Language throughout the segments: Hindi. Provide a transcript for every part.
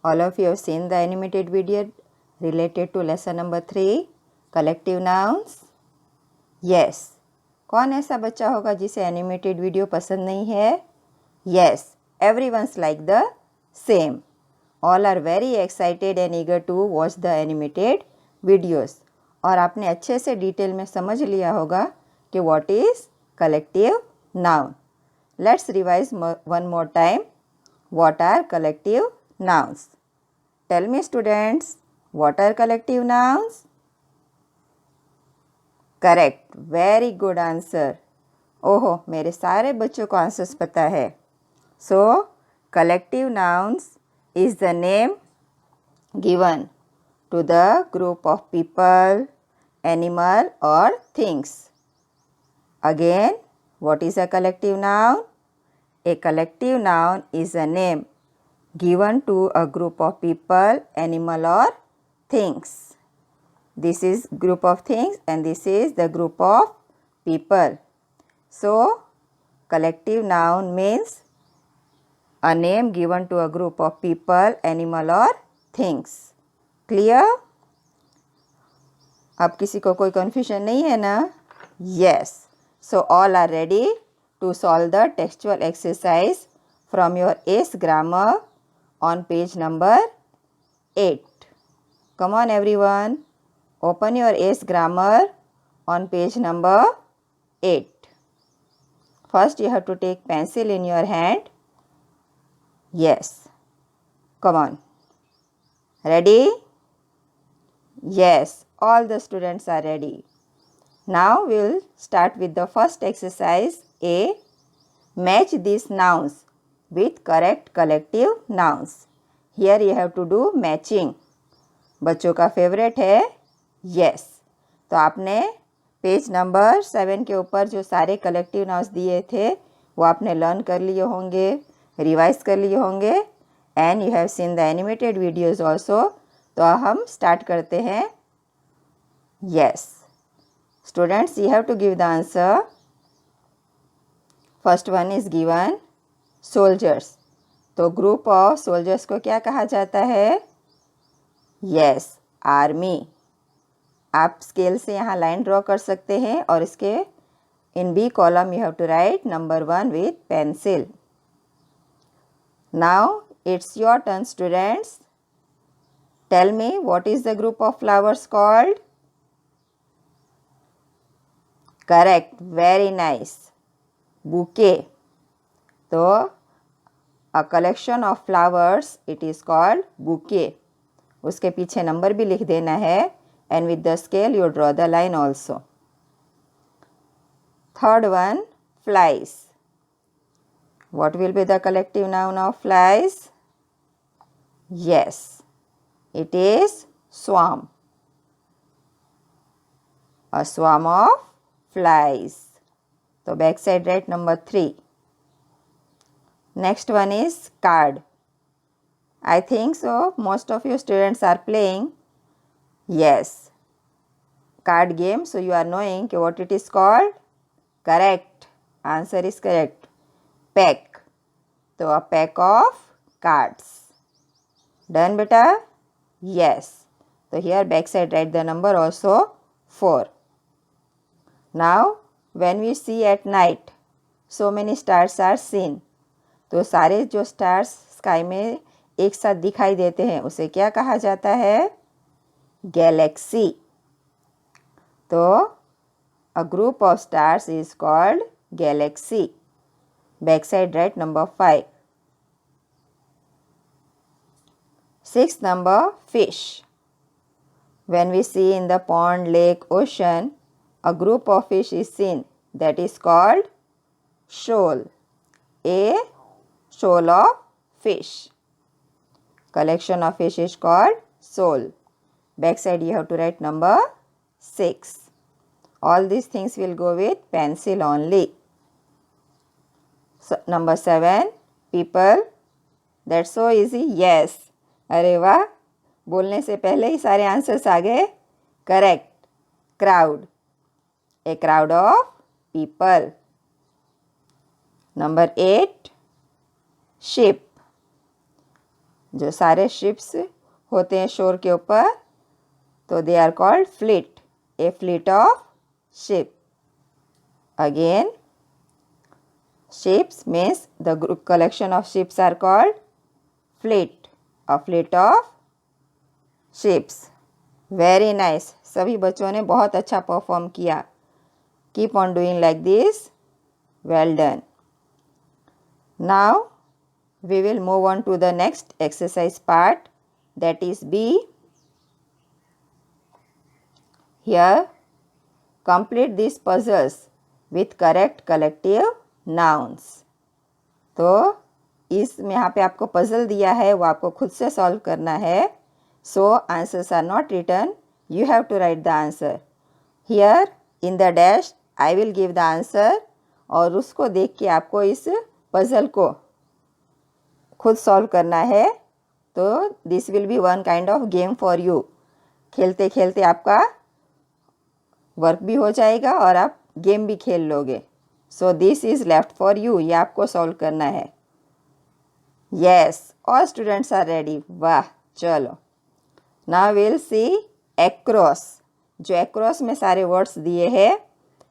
All of you have seen the animated video related to lesson number 3, collective nouns. Yes. कौन ऐसा बच्चा होगा जिसे एनिमेटेड वीडियो पसंद नहीं है? Yes, everyone's like the same. All are very excited and eager to watch the animated videos. और आपने अच्छे से डिटेल में समझ लिया होगा कि what is collective noun. Let's revise one more time. What are collective nouns? Tell me students, what are collective nouns? Correct. Very good answer. ओहो, मेरे सारे बच्चों को आंसर्स पता है. So, collective nouns is the name given to the group of people, animal or things. Again, what is a collective noun? A collective noun is a name given to a group of people, animal or things. This is group of things and this is the group of people. So, collective noun means a name given to a group of people, animal or things. Clear? अब किसी को कोई confusion नहीं है ना? Yes. So, all are ready to solve the textual exercise from your ACE grammar on page number 8. Come on everyone. Open your ACE grammar on page number 8. First you have to take pencil in your hand. Yes. Come on. Ready? Yes. All the students are ready. Now we'll start with the first exercise A. Match these nouns with correct collective nouns. Here you have to do matching. बच्चों का फेवरेट है यस. तो आपने पेज नंबर 7 के ऊपर जो सारे कलेक्टिव नाउन्स दिए थे वो आपने लर्न कर लिए होंगे, रिवाइज कर लिए होंगे and you have seen the animated videos also. तो हम स्टार्ट करते हैं. Yes students, you have to give the answer. First one is given soldiers. तो ग्रुप ऑफ सोल्जर्स को क्या कहा जाता है? Yes, army. आप स्केल से यहाँ लाइन ड्रॉ कर सकते हैं और इसके in B column you have to write number 1 with pencil. Now it's your turn students. Tell me what is the group of flowers called? Correct, very nice. Bouquet. तो a collection of flowers it is called bouquet. उसके पीछे नंबर भी लिख देना है and with the scale you draw the line also. Third one, flies. What will be the collective noun of flies? Yes, it is swarm. A swarm of flies. So back side right number 3. Next one is card. I think so most of you students are playing. Yes, card game. So you are knowing what it is called? Correct. Answer is correct. Pack. So a pack of cards. Done beta? Yes. So here back side write the number also 4. Now when we see at night so many stars are seen. तो सारे जो stars sky में एक साथ दिखाई देते हैं उसे क्या कहा जाता है? गैलेक्सी. तो a group of stars is called galaxy. Backside right number 5. 6th number, fish. When we see in the pond, lake, ocean, a group of fish is seen. That is called shoal. A shoal of fish. Collection of fish is called shoal. Backside you have to write number 6. All these things will go with pencil only. So, number 7, people. That's so easy. Yes. अरे वाह, बोलने से पहले ही सारे आंसर्स आ गए. Correct. Crowd. A crowd of people. Number 8, sheep. जो सारे शिप्स होते हैं शोर के ऊपर, तो they are called fleet, a fleet of ship. Again, ships means the group collection of ships are called fleet, a fleet of ships. Very nice. सभी बच्चों ने बहुत अच्छा परफॉर्म किया. Keep on doing like this. Well done. Now we will move on to the next exercise part, that is B. Here, complete these puzzles with correct collective nouns. तो इसमें यहाँ पे आपको पजल दिया है, वो आपको खुद से सॉल्व करना है. So answers are not written, you have to write the answer. Here in the dash I will give the answer, और उसको देख के आपको इस पजल को खुद सॉल्व करना है. तो this will be one kind of game for you. खेलते खेलते आपका वर्क भी हो जाएगा और आप गेम भी खेल लोगे. So this is left for you. ये आपको सॉल्व करना है. Yes, all students are ready. वाह, चलो. Now will see across. जो एक्रॉस में सारे वर्ड्स दिए हैं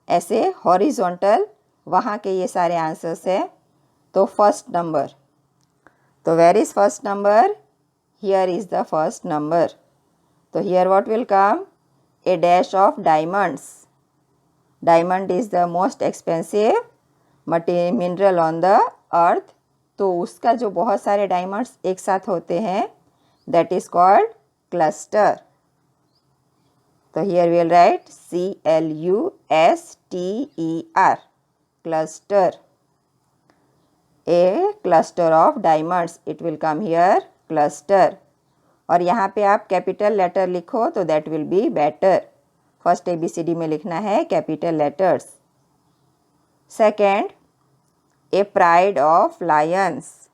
ऐसे हॉरिजॉन्टल, वहाँ के ये सारे आंसर्स हैं. तो फर्स्ट नंबर, तो where is first number? Here is the first number. तो here what will come? A dash of diamonds. Diamond is the most expensive mineral on the earth. तो उसका जो बहुत सारे डायमंड्स एक साथ होते हैं, दैट इज़ कॉल्ड क्लस्टर. तो here we will write CLUSTER, cluster. A cluster of diamonds, it will come here cluster. और यहाँ पे आप कैपिटल लेटर लिखो तो that will be better. First ABCD में लिखना है capital letters. Second, a pride of lions.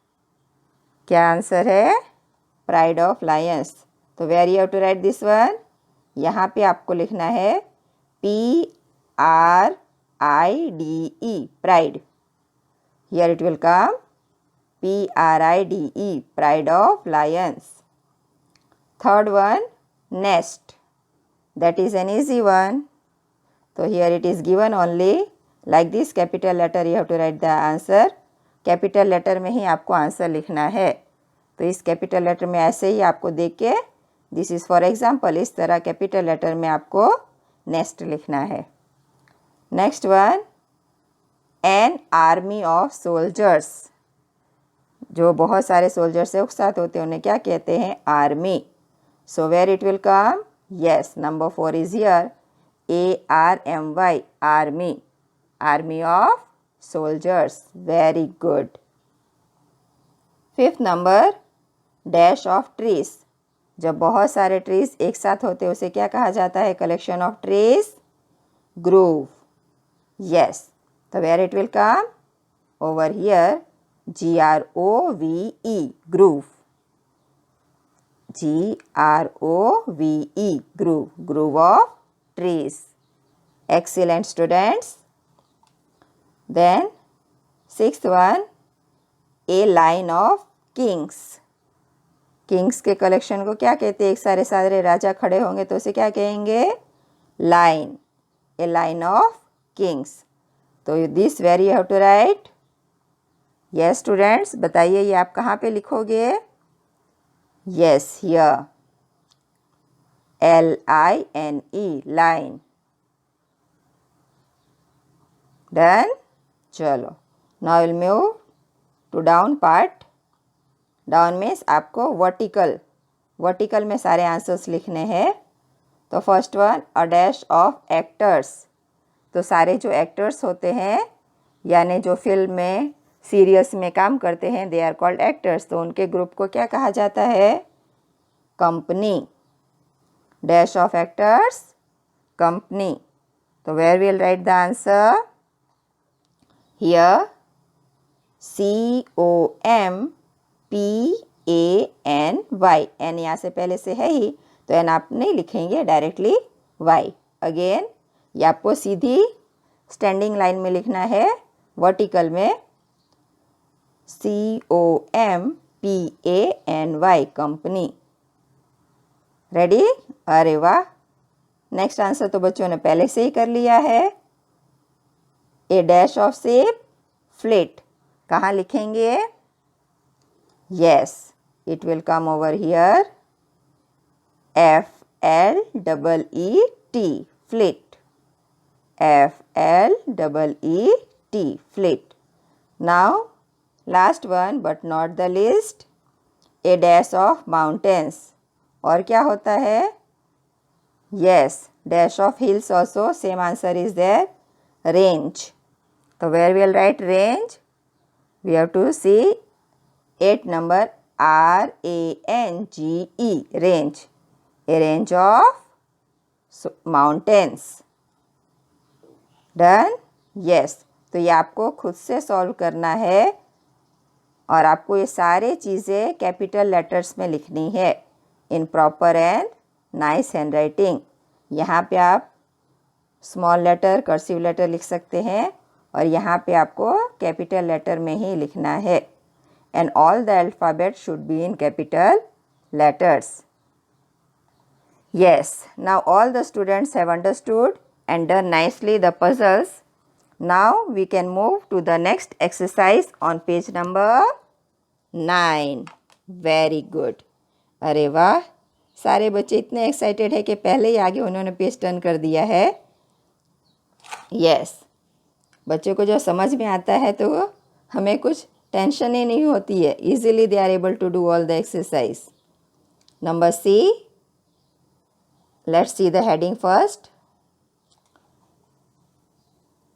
क्या आंसर है? Pride of lions. तो where you have to write this one? यहाँ पे आपको लिखना है PRIDE, pride. Here it will come PRIDE, pride of Lions. Third one, nest. That is an easy one. So here it is given only like this capital letter, you have to write the answer. Capital letter में ही आपको आंसर लिखना है. तो इस कैपिटल लेटर में ऐसे ही आपको देख के, दिस इज़ फॉर एग्जाम्पल, इस तरह कैपिटल लेटर में आपको नेस्ट लिखना है. Next one, an army of soldiers. जो बहुत सारे सोल्जर्स एक साथ होते हैं उन्हें क्या कहते हैं? Army. So where it will come? Yes, number 4 is here. ARMY, army. Army of soldiers. Very good. Fifth number, dash of trees. जब बहुत सारे ट्रीज एक साथ होते हैं उसे क्या कहा जाता है? Collection of trees, groove. Yes. So where it will come? Over here, GROVE, groove. GROVE, groove, groove of trees. Excellent students. Then sixth one, a line of kings. Kings के कलेक्शन को क्या कहते हैं? एक सारे सारे राजा खड़े होंगे तो उसे क्या कहेंगे? Line. A line of kings. तो this where you have to write. Yes students, बताइए ये आप कहाँ पे लिखोगे? Yes, here. LINE, line. Done? चलो. Now we'll move to down part. Down means आपको vertical. Vertical में सारे आंसर्स लिखने हैं. तो first one, a dash of actors. तो सारे जो एक्टर्स होते हैं, यानी जो फिल्म में, सीरियल्स में काम करते हैं, दे आर कॉल्ड एक्टर्स. तो उनके ग्रुप को क्या कहा जाता है? Company. Dash of actors, company. तो where will write the answer? Here COMPANY. An यहाँ से पहले से है ही, तो एन आप नहीं लिखेंगे, डायरेक्टली वाई. अगेन ये आपको सीधी स्टैंडिंग लाइन में लिखना है, वर्टिकल में. COMPANY. PANY company. रेडी? अरे वाह, नेक्स्ट आंसर तो बच्चों ने पहले से ही कर लिया है। A dash of ship fleet, कहाँ लिखेंगे? Yes, it will come over here, FLEET fleet, FLEET fleet. Now last one but not the least, a dash of mountains, और क्या होता है? Yes, dash of hills also, same answer is there, range. तो where will write range? We have to see 8 number, RANGE, range, a range of mountains. Done? Yes, तो ये आपको खुद से सॉल्व करना है और आपको ये सारे चीज़ें कैपिटल लेटर्स में लिखनी है in proper and nice hand writing. यहाँ पे आप स्मॉल लेटर, कर्सिव लेटर लिख सकते हैं और यहाँ पे आपको कैपिटल लेटर में ही लिखना है। And all the alphabet should be in capital letters. Yes, now all the students have understood and done nicely the puzzles. Now we can move to the next exercise on page number 9. Very good. अरे वाह, सारे बच्चे इतने एक्साइटेड है कि पहले ही आगे उन्होंने पेज टर्न कर दिया है। Yes, बच्चों को जो समझ में आता है तो हमें कुछ टेंशन ही नहीं होती है, easily they are able to do all the exercise. Number C, let's see the heading first.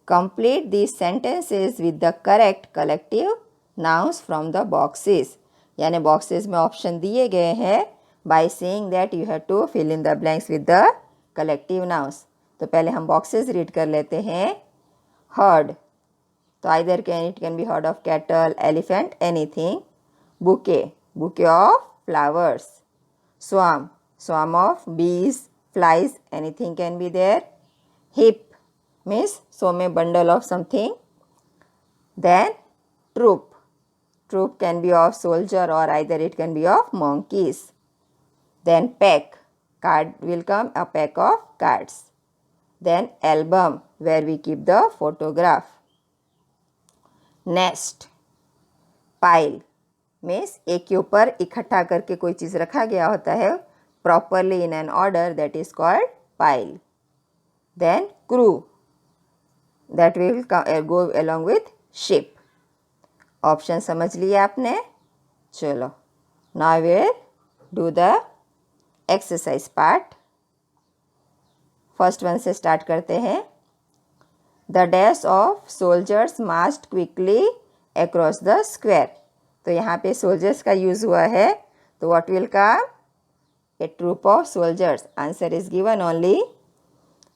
Complete these sentences with the correct collective nouns from the boxes, यानी बॉक्सेस में ऑप्शन दिए गए हैं, by saying that you have to fill in the blanks with the collective nouns. तो पहले हम बॉक्सेस रीड कर लेते हैं। हर्ड, तो either it can be herd of cattle, elephant, anything. Bouquet, bouquet of flowers. Swarm, swarm of bees, flies, anything can be there. Heap means so many bundle of something. Then troop, troop can be of soldier or either it can be of monkeys. Then pack, card will come, a pack of cards. Then album, where we keep the photograph. Nest, pile means एक के ऊपर इकट्ठा करके कोई चीज़ रखा गया होता है properly in an order, that is called pile. Then crew, that will go along with ship. Option समझ लिए आपने? चलो, now will do the exercise part. First one से स्टार्ट करते हैं। The dash of soldiers marched quickly across the square. तो यहाँ पे soldiers का यूज़ हुआ है, तो what will come? A troop of soldiers. Answer is given only.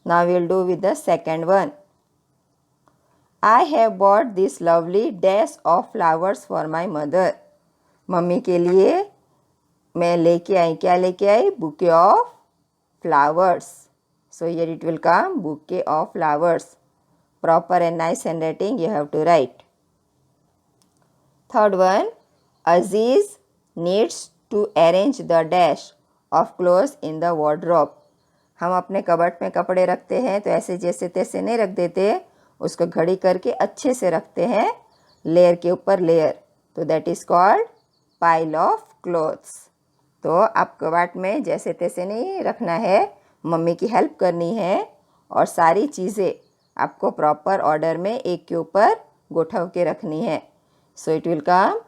Now we will do with the second one. I have bought this lovely dash of flowers for my mother. Mummy के लिए मैं लेके आई, क्या लेके आई? Bouquet of flowers. So here it will come bouquet of flowers. Proper and nice handwriting you have to write. Third one, Aziz needs to arrange the dash of clothes in the wardrobe. हम अपने कबर्ड में कपड़े रखते हैं तो ऐसे जैसे तैसे नहीं रख देते, उसको घड़ी करके अच्छे से रखते हैं, लेयर के ऊपर लेयर, तो that is called pile of clothes. तो आप कबर्ड में जैसे तैसे नहीं रखना है, मम्मी की हेल्प करनी है और सारी चीज़ें आपको प्रॉपर ऑर्डर में एक के ऊपर गोठव के रखनी है। So it will come,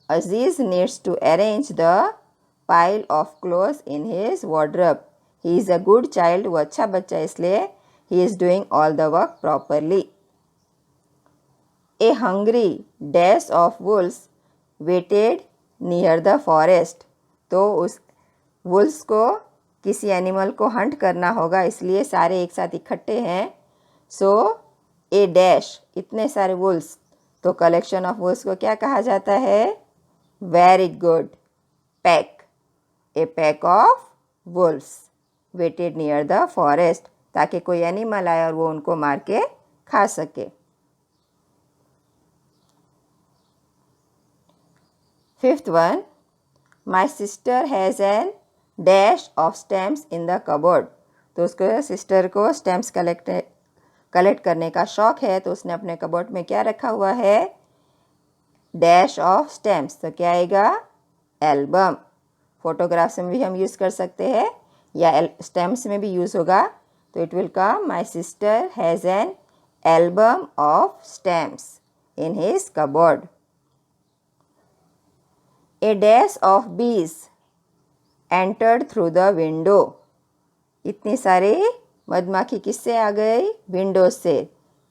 Aziz needs to arrange the pile of clothes in his wardrobe. He is a good child, वो अच्छा बच्चा इसलिए he is doing all the work properly. A hungry dash of wolves waited near the forest. तो उस वुल्स को किसी एनिमल को हंट करना होगा, इसलिए सारे एक साथ इकट्ठे हैं। सो ए डैश, इतने सारे वुल्स, तो कलेक्शन ऑफ वुल्स को क्या कहा जाता है? Very good, pack. A pack of wolves waited near the forest, ताकि कोई एनिमल आए और वो उनको मार के खा सके। Fifth one, my sister has an dash of stamps in the cupboard. तो उसको सिस्टर को स्टैम्प्स कलेक्ट करने का शौक है, तो उसने अपने कबोर्ड में क्या रखा हुआ है? Dash of stamps. तो क्या आएगा? एल्बम. फोटोग्राफ्स में भी हम यूज़ कर सकते हैं या स्टैम्प्स में भी यूज़ होगा. तो it will come, my sister has an album of stamps in his cupboard. A dash of bees entered through the window. इतनी सारे मधुमक्खी किससे आ गई? विंडो से.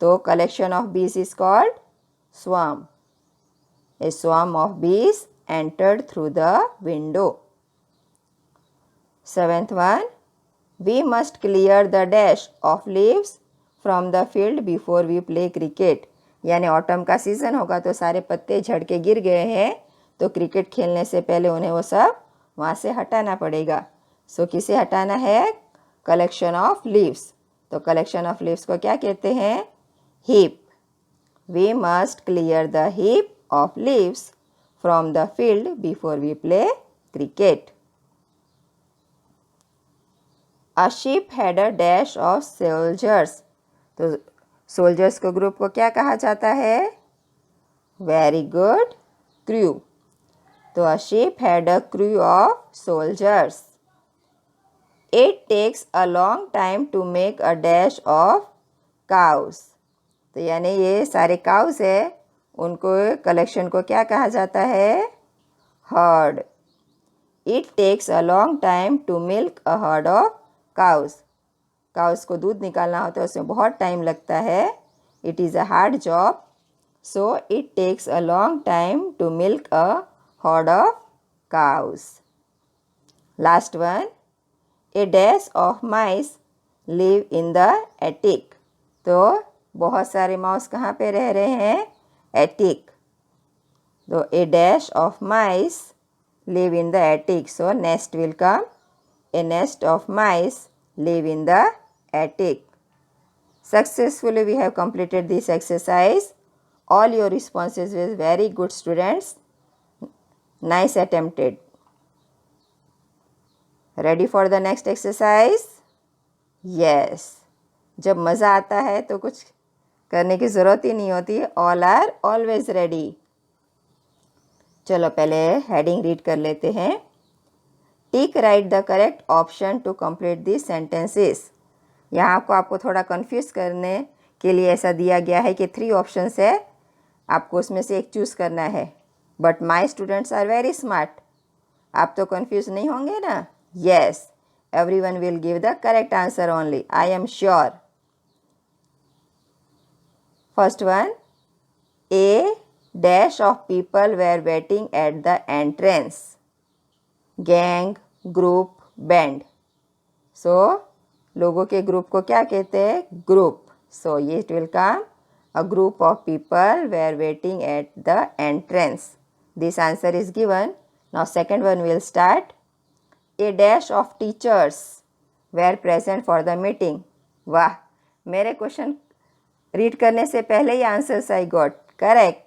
तो collection of bees is called swarm. A swarm of bees entered through the window. Seventh one, we must clear the dash of leaves from the field before we play cricket. यानी ऑटम का सीज़न होगा तो सारे पत्ते झड़ के गिर गए हैं, तो क्रिकेट खेलने से पहले उन्हें वो सब वहाँ से हटाना पड़ेगा. सो किसे हटाना है? Collection of leaves. तो कलेक्शन ऑफ लीव्स को क्या कहते हैं? Heap. We must clear the heap of leaves from the field before we play cricket. A ship had a dash of soldiers. तो सोल्जर्स को ग्रुप को क्या कहा जाता है? Very good, crew. तो a ship had a crew of soldiers. It takes a long time to make a dash of cows. तो यानी ये सारे काउस है, उनको कलेक्शन को क्या कहा जाता है? Heard. It takes a long time to milk a herd of cows. Cows को दूध निकालना होता है, उसमें बहुत टाइम लगता है. It is a hard job, so it takes a long time to milk a herd of cows. Last one, a dash of mice live in the attic. तो बहुत सारे माउस कहाँ पे रह रहे हैं? एटिक. तो a dash of mice live in the attic. So nest will come. A nest of mice live in the attic. Successfully we have completed this exercise. All your responses were very good, students. Nice attempted. Ready for the next exercise? Yes. जब मज़ा आता है तो कुछ करने की ज़रूरत ही नहीं होती. All are always ready. चलो पहले हेडिंग रीड कर लेते हैं. Tick right the correct option to complete this sentences. यहाँ आपको थोड़ा कंफ्यूज करने के लिए ऐसा दिया गया है कि 3 ऑप्शंस है, आपको उसमें से एक चूज़ करना है. But my students are very smart. आप तो कंफ्यूज नहीं होंगे ना? Yes, everyone will give the correct answer only, I am sure. First one, a dash of people were waiting at the entrance. Gang, group, band. So लोगों के ग्रुप को क्या कहते हैं? Group. So it will come, a group of people were waiting at the entrance. This answer is given. Now second one will start. A dash of teachers were present for the meeting. वाह, मेरे क्वेश्चन रीड करने से पहले ही answers I got correct.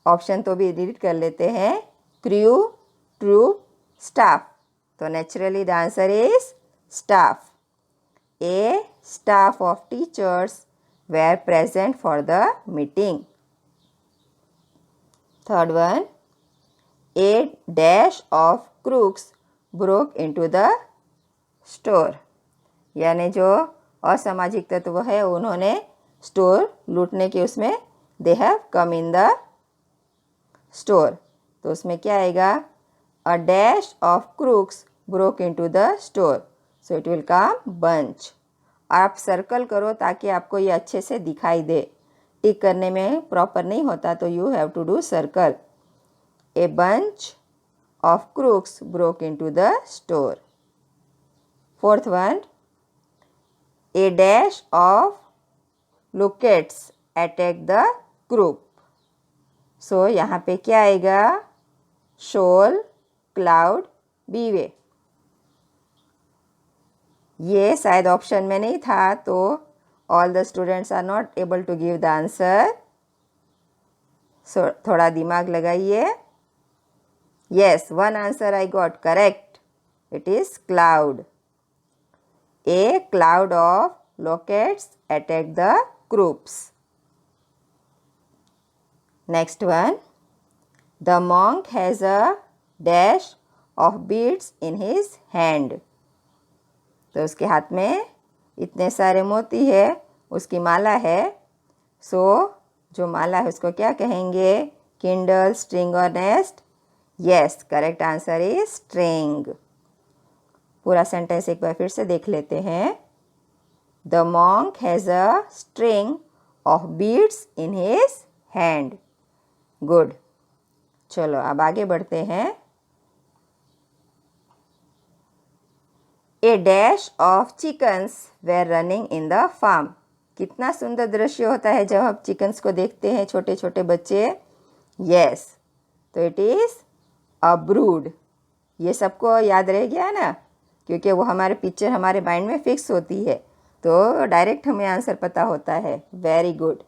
Option तो भी रीड कर लेते हैं. Crew, troop, staff. तो naturally the answer is staff. A staff of teachers were present for the meeting. Third one, a dash of crooks broke into the store. यानी जो असामाजिक तत्व है उन्होंने स्टोर लूटने के उसमें they have come in the store. तो उसमें क्या आएगा? अ dash of crooks broke into the store. So it will come bunch. आप सर्कल करो ताकि आपको ये अच्छे से दिखाई दे. टिक करने में प्रॉपर नहीं होता तो you have to do circle. A bunch of crooks broke into the store. Fourth one, a dash of locusts attack the crook. So यहाँ पे क्या आएगा? Shoal, cloud, bevy. ये शायद ऑप्शन में नहीं था, तो all the students are not able to give the answer. So थोड़ा दिमाग लगाइए. Yes, one answer I got correct. It is cloud. A cloud of locusts attacked the groups. Next one. The monk has a dash of beads in his hand. तो उसके हाथ में इतने सारे मोती है, उसकी माला है. सो जो माला है उसको क्या कहेंगे? किंडल, स्ट्रिंग और nest? Yes, correct answer is string. पूरा सेंटेंस एक बार फिर से देख लेते हैं. The monk has a string of beads in his hand. Good. चलो अब आगे बढ़ते हैं. A dash of chickens were running in the farm. कितना सुंदर दृश्य होता है जब हम चिकन्स को देखते हैं, छोटे छोटे बच्चे. यस, तो इट इज़ अ ब्रूड. ये सबको याद रह गया ना, क्योंकि वो हमारे पिक्चर हमारे माइंड में फिक्स होती है, तो डायरेक्ट हमें आंसर पता होता है. Very good.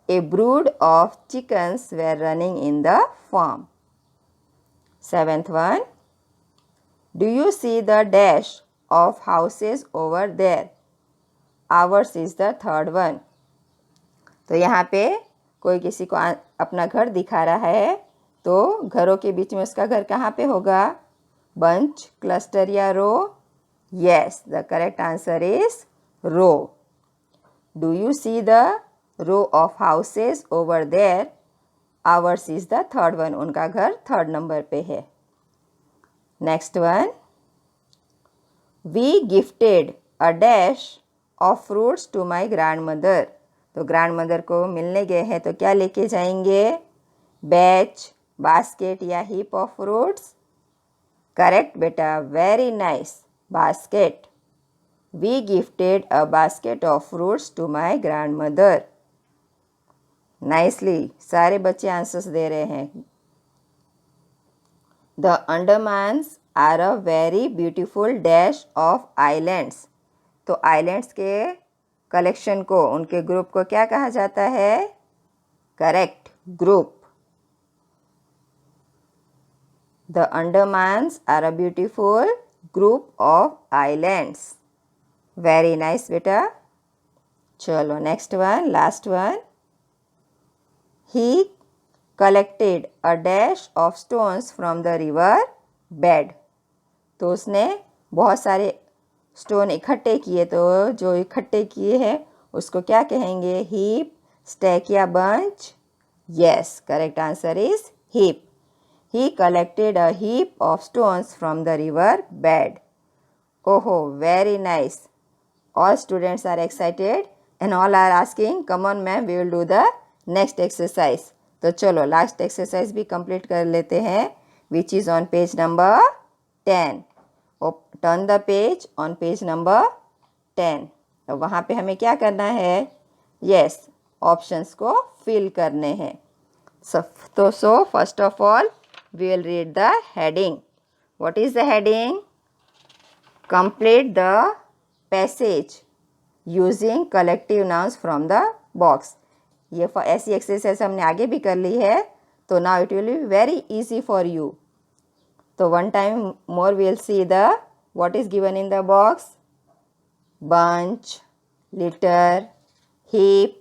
A brood of chickens were running in the farm. 7th one. Do you see the dash of houses over there? Ours is the 3rd one. तो यहाँ पे कोई किसी को अपना घर दिखा रहा है, तो घरों के बीच में उसका घर कहाँ पे होगा? बंच, क्लस्टर या row? Yes, the correct answer is row. Do you see the row of houses over there? Ours is the 3rd one. उनका घर 3rd नंबर पे है. Next one. We gifted a dash of fruits to my grandmother. तो ग्रैंड मदर को मिलने गए हैं, तो क्या लेके जाएंगे? बैच, बास्केट या हीप ऑफ फ्रूट्स? करेक्ट बेटा, very nice, basket. We gifted a basket of fruits to my grandmother. Nicely, सारे बच्चे आंसर्स दे रहे हैं. The Andamans are a very beautiful dash of islands. तो आइलैंड्स के कलेक्शन को, उनके ग्रुप को क्या कहा जाता है? Correct, group. The Andamans are a beautiful group of islands. Very nice बेटा. चलो next one, last one. He collected a dash of stones from the river bed. तो उसने बहुत सारे स्टोन इकट्ठे किए, तो जो इकट्ठे किए हैं उसको क्या कहेंगे? हीप, स्टैक या bunch? Yes, correct answer is heap. He collected a heap of stones from the river bed. ओहो, very nice. All students are excited and all are asking, come on ma'am, we will do the next exercise. तो चलो लास्ट एक्सरसाइज भी कंप्लीट कर लेते हैं, which is on page number 10. Turn the page on page number 10. तो वहाँ पे हमें क्या करना है? यस, ऑप्शंस को फिल करने हैं. So first of all we will read the heading. What is the heading? Complete the passage using collective nouns from the box. ये ऐसी एक्सरसाइज हमने आगे भी कर ली है, तो now it will be very easy for you. तो one time more we'll see the what is given in the box. Bunch, litter, heap,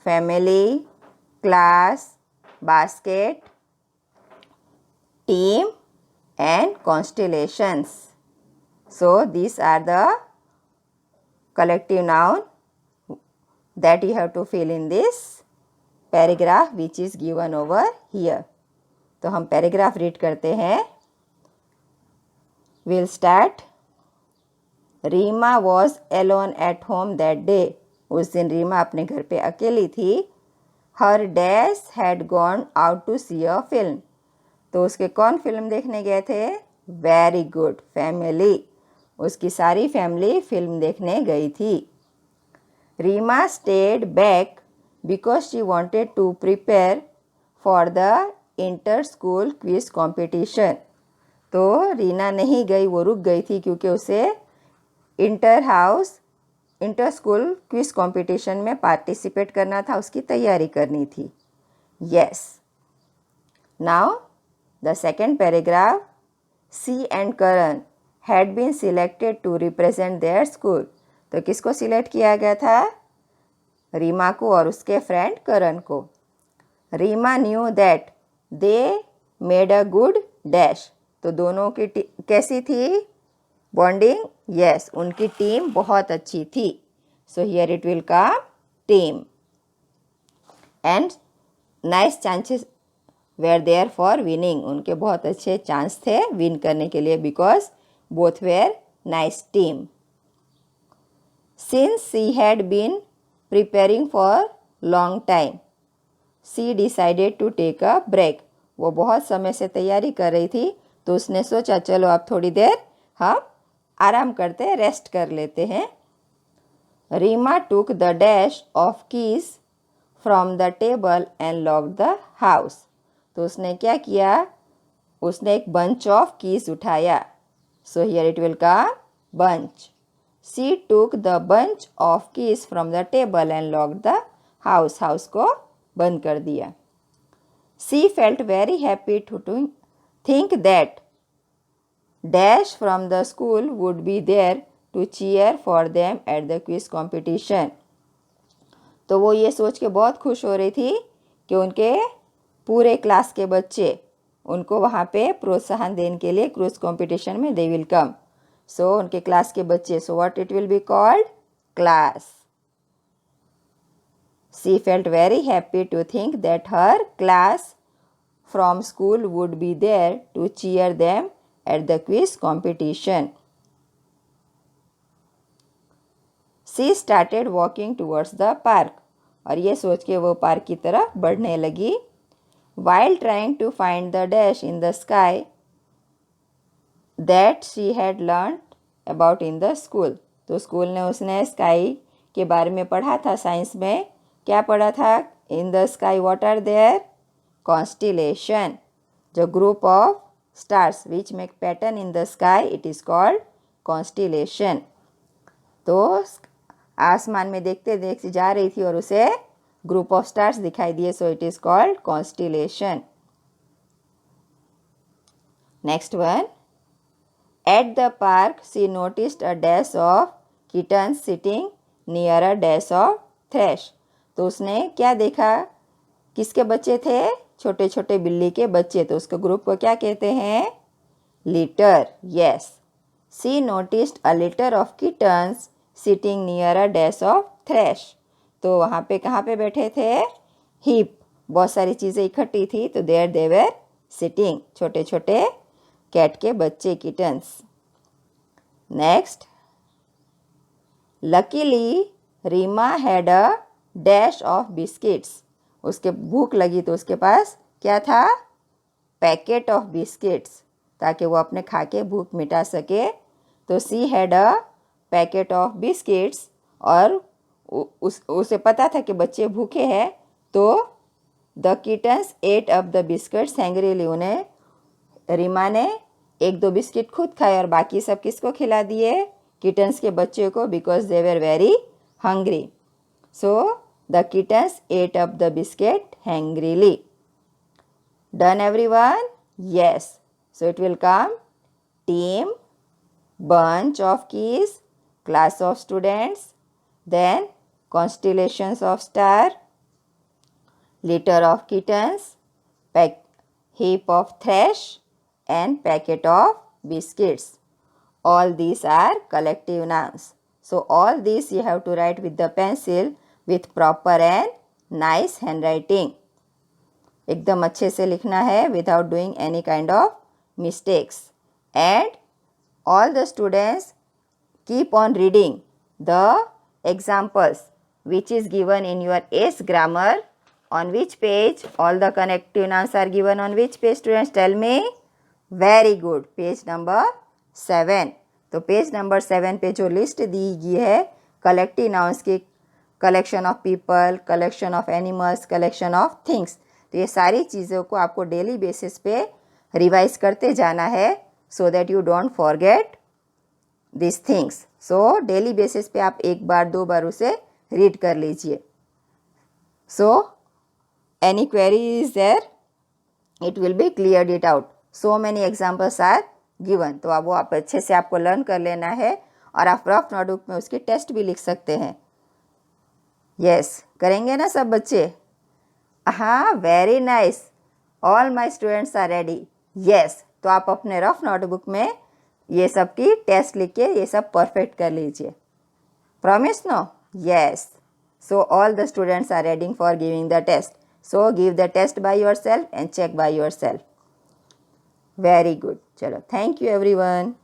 family, class, basket, team and constellations. So these are the collective noun that you have to fill in this paragraph which is given over here. तो हम पैराग्राफ रीड करते हैं. We'll start. Reema was alone at home that day. उस दिन रीमा अपने घर पे अकेली थी. Her dash had gone out to see a film. तो उसके कौन फिल्म देखने गए थे? Very good, family. उसकी सारी फैमिली फिल्म देखने गई थी. Reema stayed back because she wanted to prepare for the inter-school quiz competition. तो रीना नहीं गई, वो रुक गई थी क्योंकि उसे इंटर स्कूल क्विज कंपटीशन में पार्टिसिपेट करना था, उसकी तैयारी करनी थी. Yes. Now the second paragraph, she and Karan had been selected to represent their school. तो किसको सिलेक्ट किया गया था? रीमा को और उसके फ्रेंड करण को। Reema knew that they made a good dash. तो दोनों की कैसी थी बॉन्डिंग? यस, उनकी टीम बहुत अच्छी थी। So here it will come team. And nice chances were there for winning. उनके बहुत अच्छे चांस थे विन करने के लिए, because both were nice team. Since she had been preparing for long time, she decided to take a break. वो बहुत समय से तैयारी कर रही थी, तो उसने सोचा चलो अब थोड़ी देर हम आराम करते, रेस्ट कर लेते हैं। Reema took the dash of keys from the table and locked the house. तो उसने क्या किया? उसने एक बंच ऑफ कीज उठाया। So here it will come bunch. She took the bunch of keys from the table and locked the house. House को बंद कर दिया। She felt very happy to think that dash from the school would be there to cheer for them at the quiz competition. तो वो ये सोच के बहुत खुश हो रही थी कि उनके पूरे क्लास के बच्चे उनको वहाँ पे प्रोत्साहन देने के लिए क्विज कॉम्पिटिशन में दे विल कम। सो उनके क्लास के बच्चे, so what it will be called? Class. She felt very happy to think that her class from school would be there to cheer them at the quiz competition. She started walking towards the park. और ये सोच के वो पार्क की तरफ बढ़ने लगी। While trying to find the dash in the sky that she had learned about in the school. तो स्कूल ने उसने स्काई के बारे में पढ़ा था साइंस में। क्या पढ़ा था? In the sky what are there? Constellation, जो group of stars which make pattern in the sky, it is called constellation. तो आसमान में देखते देखते जा रही थी और उसे ग्रुप ऑफ स्टार्स दिखाई दिए, so it is called constellation. Next one, at the park she noticed a dash of kittens sitting near a dash of trash. तो उसने क्या देखा? किसके बच्चे थे? छोटे छोटे बिल्ली के बच्चे। तो उसके ग्रुप को क्या कहते हैं? Litter. Yes, she noticed a litter of kittens sitting near a dash of trash. तो वहाँ पे कहाँ पे बैठे थे? हीप, बहुत सारी चीज़ें इकट्ठी थी, तो देयर दे वेर सिटिंग, छोटे छोटे कैट के बच्चे, kittens. Next, luckily Reema had a dash of biscuits. उसके भूख लगी तो उसके पास क्या था? पैकेट ऑफ बिस्किट्स, ताकि वो अपने खा के भूख मिटा सके। तो she had a packet of biscuits, और उसे पता था कि बच्चे भूखे हैं, तो the kittens ate up the biscuits hungrily. उन्हें रीमा ने एक दो बिस्किट खुद खाए और बाकी सब किसको खिला दिए? किटन्स के बच्चे को, because they were very hungry. So the kittens ate up the biscuit hungrily. Done everyone? Yes. So it will come team, bunch of keys, class of students, then constellations of star, litter of kittens, heap of thresh, and packet of biscuits. All these are collective nouns. So all these you have to write with the pencil with proper and nice handwriting. एकदम अच्छे से लिखना है without doing any kind of mistakes. And all the students keep on reading the examples which is given in your ACE grammar. On which page? All the connective nouns are given on which page, students? Tell me. Very good. Page number 7. तो पेज नंबर 7 पे जो लिस्ट दी गई है कलेक्टिव नाउन्स की, collection of people, collection of animals, collection of things, तो ये सारी चीज़ों को आपको डेली बेसिस पे रिवाइज करते जाना है, so that you don't forget this things. So daily basis पे आप एक बार दो बार उसे रीड कर लीजिए। So any query is there, it will be cleared it out. So many examples are given. तो अब वो आप अच्छे से आपको लर्न कर लेना है और आप रफ नोटबुक में उसकी टेस्ट भी लिख सकते हैं। यस, करेंगे ना सब बच्चे? हाँ, very nice, all my students are ready. Yes, तो आप अपने रफ नोटबुक में ये सब की टेस्ट लिख के ये सब परफेक्ट कर लीजिए। Promise no? Yes, so all the students are ready for giving the test. So give the test by yourself and check by yourself. Very good. Chalo, thank you everyone.